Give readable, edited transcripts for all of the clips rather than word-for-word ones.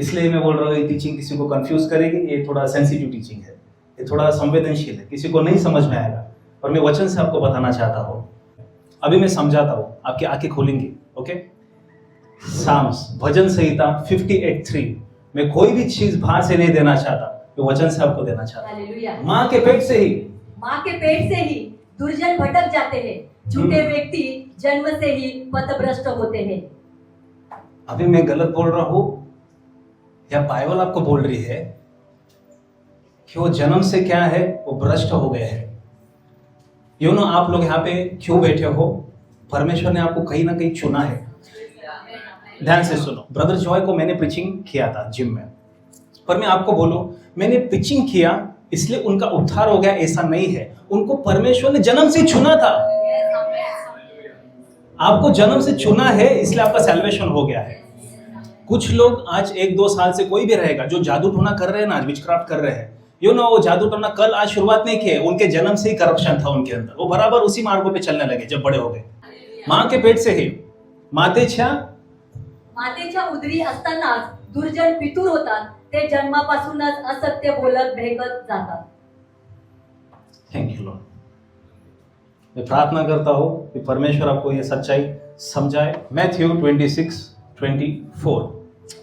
इसलिए मैं बोल रहा हूँ ये टीचिंग किसी को कंफ्यूज करेगी। ये थोड़ा सेंसिटिव टीचिंग है, ये थोड़ा संवेदनशील है, किसी को नहीं समझ में आएगा। और मैं वचन से आपको बताना चाहता हूँ। अभी मैं समझाता हूँ, आपकी आंखें खोलेंगी। ओके, साम्स भजन संहिता 58:3 मैं कोई भी चीज बाहर से नहीं देना चाहता, मैं वचन से आपको देना चाहता हूँ। माँ के पेट से ही दुर्जन भटक जाते हैं, झूठे व्यक्ति जन्म से ही पथभ्रष्ट होते हैं। अभी मैं गलत बोल रहा हूँ या बाइबल आपको बोल रही है कि वो जन्म से क्या है, वो भ्रष्ट हो गए हैं। आप लोग यहाँ पे क्यों बैठे हो? परमेश्वर ने आपको कहीं ना कहीं चुना है। ध्यान से सुनो। ब्रदर जॉय को मैंने प्रीचिंग किया था जिम में, पर मैं आपको बोलूं, मैंने प्रीचिंग किया इसलिए उनका उद्धार हो गया, ऐसा नहीं है। उनको परमेश्वर ने जन्म से चुना था। आपको जन्म से चुना है, इसलिए आपका सैल्वेशन हो गया है। कुछ लोग आज 1-2 साल से कोई भी रहेगा जो जादू टोना कर रहे हैं ना, आज विचक्राफ्ट कर रहे हैं, वो जादू टोना कल आज शुरुआत नहीं किए, उनके जन्म से ही करप्शन था उनके अंदर। वो बराबर उसी मार्गों पे चलने लगे जब बड़े हो गए। माँ के पेट से ही मातेच्या उदरी असतानाच दुर्जन पितूर होतात, ते जन्मापासूनच असत्य बोलत भेकत जातात। Thank you Lord. मैं प्रार्थना करता हूँ कि परमेश्वर आपको ये सच्चाई समझाए। Matthew 26:24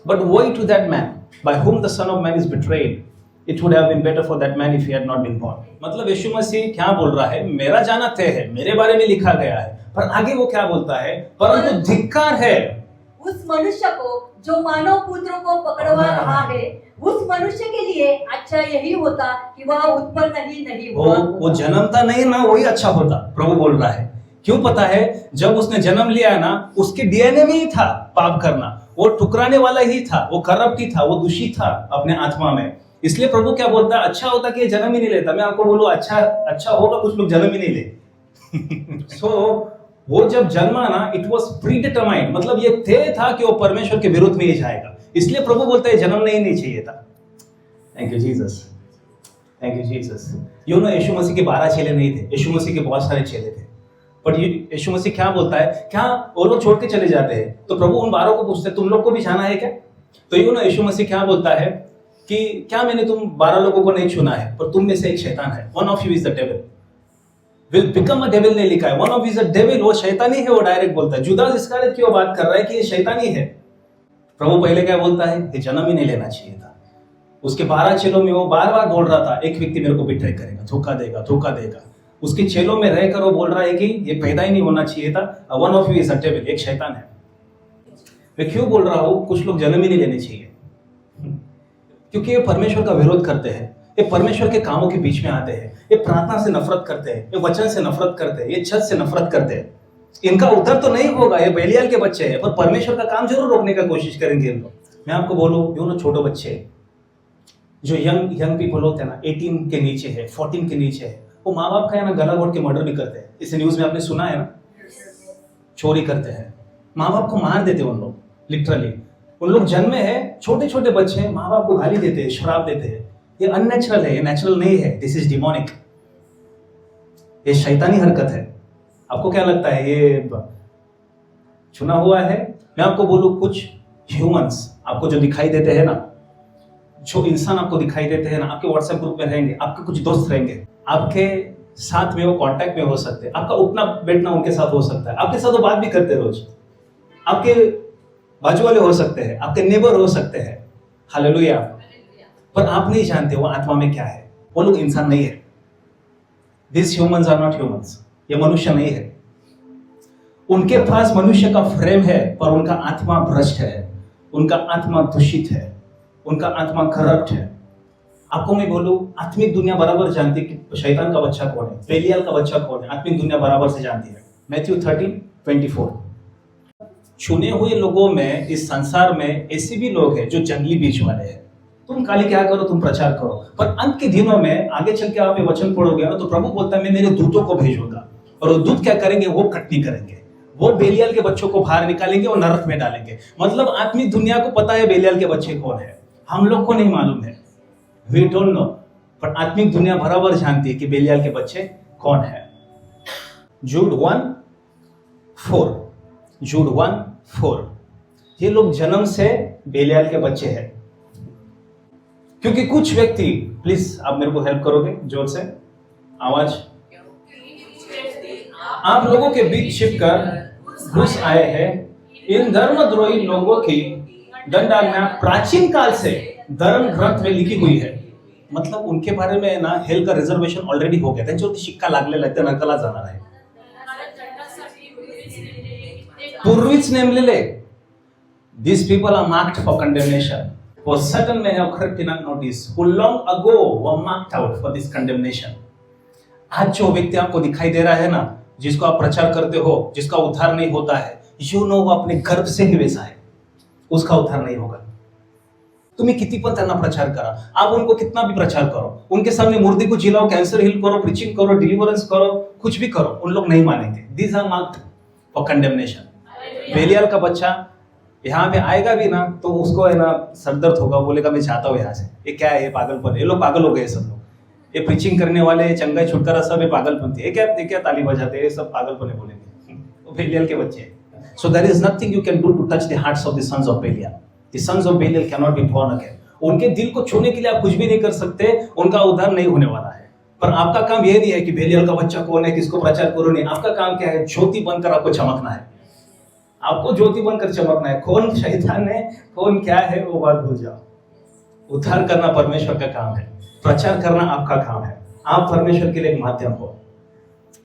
but woe to that man by whom the son of man is betrayed, it would have been better for that man if he had not been born। मतलब यीशु मसीह क्या बोल रहा है? मेरा जाना तय है, मेरे बारे में लिखा गया है, पर आगे वो क्या बोलता है? परंतु धिक्कार है उस मनुष्य को जो मानव पुत्र को पकड़वा रहा है। उस मनुष्य के लिए अच्छा यही होता कि वह उत्पन्न ही नहीं हुआ। वो जन्मता नहीं ना, वही अच्छा होता। प्रभु बोल रहा है। क्यों पता है? जब उसने जन्म लिया ना, उसके डीएनए में ही था पाप करना। वो ठुकराने वाला ही था, वो करप्ट ही था, वो दूषित था अपने आत्मा में। इसलिए प्रभु क्या बोलता है? अच्छा होता कि ये जन्म ही नहीं लेता। मैं आपको बोलूं, अच्छा होगा, कुछ लोग जन्म ही नहीं ले। सो वो जब जन्मा ना, इट वॉज प्रीडिटरमाइंड, मतलब ये तय था कि वो परमेश्वर के विरुद्ध में ही जाएगा। इसलिए प्रभु बोलता है जन्म नहीं चाहिए था। Thank you Jesus, thank you Jesus. यीशु मसीह के 12 चेले नहीं थे, यीशु मसीह के बहुत सारे चेले थे। बट यीशु मसीह क्या बोलता है? क्या वो लोग छोड़ के चले जाते हैं तो प्रभु उन 12 को पूछते तुम लोग को भी जाना है क्या? तो यीशु मसीह क्या बोलता है कि क्या मैंने तुम 12 लोगों को नहीं चुना है, पर तुम में से एक शैतान है। One of you is the devil, will become a devil नहीं लिखा है, one of is a devil. वो शैतानी है, वो डायरेक्ट बोलता है। जुदास इस्करियोत की वो बात कर रहा है कि ये शैतानी है। प्रभु पहले क्या बोलता है? ये जन्म ही नहीं लेना चाहिए था। उसके 12 चेलों में वो बार बार बोल रहा था, एक व्यक्ति मेरे को बिट्रे करेगा, धोखा देगा, धोखा देगा। उसके चेलों में रहकर वो बोल रहा है कि ये पैदा ही नहीं होना चाहिए था। One of you is a devil, एक शैतान है। मैं क्यों बोल रहा हूं कुछ लोग जन्म ही नहीं लेने चाहिए? क्योंकि ये परमेश्वर का विरोध करते हैं, ये परमेश्वर के कामों के बीच में आते हैं, ये प्रार्थना से नफरत करते हैं, ये वचन से नफरत करते हैं, ये छत से नफरत करते हैं। इनका उद्धार तो नहीं होगा, ये बेलियाल के बच्चे हैं, पर परमेश्वर का काम जरूर रोकने का कोशिश करेंगे इन लोग। मैं आपको बोलूं, छोटे बच्चे जो यंग पीपल होते हैं ना, 18 के नीचे है, 14 के नीचे है, वो माँ बाप का गला घोट के मर्डर भी करते हैं। इसे न्यूज में आपने सुना है ना, चोरी करते हैं, माँ बाप को मार देते हैं उन लोग, लिटरली। उन लोग जन्मे हैं, छोटे छोटे बच्चे हैं, माँ बाप को गाली देते हैं, शराब देते हैं। ये अननेचुरल है, ये नेचुरल नहीं है। दिस इज डिमोनिक, ये शैतानी हरकत है। आपको क्या लगता है ये चुना हुआ है? मैं आपको बोलूं, कुछ ह्यूमंस आपको जो दिखाई देते हैं ना, जो इंसान आपको दिखाई देते हैं ना, आपके व्हाट्सएप ग्रुप में रहेंगे, आपके कुछ दोस्त रहेंगे, आपके साथ में वो कांटेक्ट में हो सकते हैं, आपका उठना बैठना उनके साथ हो सकता है, आपके साथ वो बात भी करते रोज, आपके बाजू वाले हो सकते हैं, आपके नेबर हो सकते हैं। हालेलुया। पर आप नहीं जानते वो आत्मा में क्या है। वो लोग इंसान नहीं है। This humans are not humans. ये मनुष्य नहीं है। उनके पास मनुष्य का फ्रेम है, पर उनका आत्मा भ्रष्ट है, उनका आत्मा दूषित है, उनका आत्मा करप्ट है। आपको मैं बोलूं, आत्मिक दुनिया बराबर जानती है कि शैतान का बच्चा कौन है, बेलियाल का बच्चा कौन है। आत्मिक दुनिया बराबर से जानती है। मैथ्यू 13:24 चुने हुए लोगों में इस संसार में ऐसे भी लोग हैं जो जंगली बीज वाले हैं। तुम खाली क्या करो, तुम प्रचार करो, पर अंत के दिनों में आगे चल के आप वचन पढ़ोगे ना, तो प्रभु बोलता है मैं मेरे दूतों को भेजूंगा, और वो दूत क्या करेंगे? वो कटनी करेंगे, वो बेलियाल के बच्चों को बाहर निकालेंगे और नरक में डालेंगे। मतलब आत्मिक दुनिया को पता है बेलियाल के बच्चे कौन है, हम लोग को नहीं मालूम है, वी डोंट नो। पर आत्मिक दुनिया बराबर जानती है कि बेलियाल के बच्चे कौन है। जूड 1:4 ये लोग जन्म से बेलियाल के बच्चे हैं। क्योंकि कुछ व्यक्ति, प्लीज आप मेरे को हेल्प करोगे जोर से, आवाज, आप लोगों के बीच छिपकर घुस आए हैं। इन धर्मद्रोही लोगों की दंडाज्ञा प्राचीन काल से धर्म ग्रंथ में लिखी हुई है। मतलब उनके बारे में ना हेल का रिजर्वेशन ऑलरेडी हो गया, त्यांच्यावरती शिक्का लागलेला आहे, ते नरकाला जाणार आहे, पूर्वीच नेमलेले. These people are marked for condemnation. For certain men have crept in unnoticed, who long ago were marked out for this condemnation. आज जो व्यक्ति आपको दिखाई दे रहा है ना, जिसको आप प्रचार करते हो, जिसका उद्धार नहीं होता है, यू नो वो अपने गर्भ से ही वैसा है, उसका उद्धार नहीं होगा. तुम्ही किती पण त्यांना प्रचार करा, आप उनको कितना भी प्रचार करो, उनके सामने मुर्दे को जिलाओ, कैंसर हील करो, प्रीचिंग करो, डिलीवरेंस करो, कुछ भी करो, उन लोग नहीं मानेंगे. These are marked for condemnation. बेलियाल का बच्चा यहाँ पे आएगा भी ना तो उसको है ना सरदर्द होगा, बोलेगा मैं चाहता हूँ यहाँ से. ये क्या है, ये पागलपन. ये लोग पागल हो गए सब लोग, ये प्रीचिंग करने वाले, चंगाई छुटकारा सब ये पागलपन थे. ये क्या ताली बजाते हैं, ये सब पागलपन है बोलेंगे, वो बेलियाल के बच्चे. So there is nothing you can do to touch the hearts of the sons of Belial. The sons of Belial cannot be born again. उनके दिल को छूने के लिए आप कुछ भी नहीं कर सकते, उनका उद्धार नहीं होने वाला है. पर आपका काम यह नहीं है कि बेलियाल का बच्चा कौन है, किसको प्रचार करो, नहीं. आपका काम क्या है, ज्योति बनकर आपको चमकना है. आपको ज्योति बनकर चमकना है. कौन शैतान है, कौन क्या है, वो बात भूल जाओ. उद्धार करना परमेश्वर का काम है, प्रचार करना आपका काम है. आप परमेश्वर के लिए एक माध्यम हो.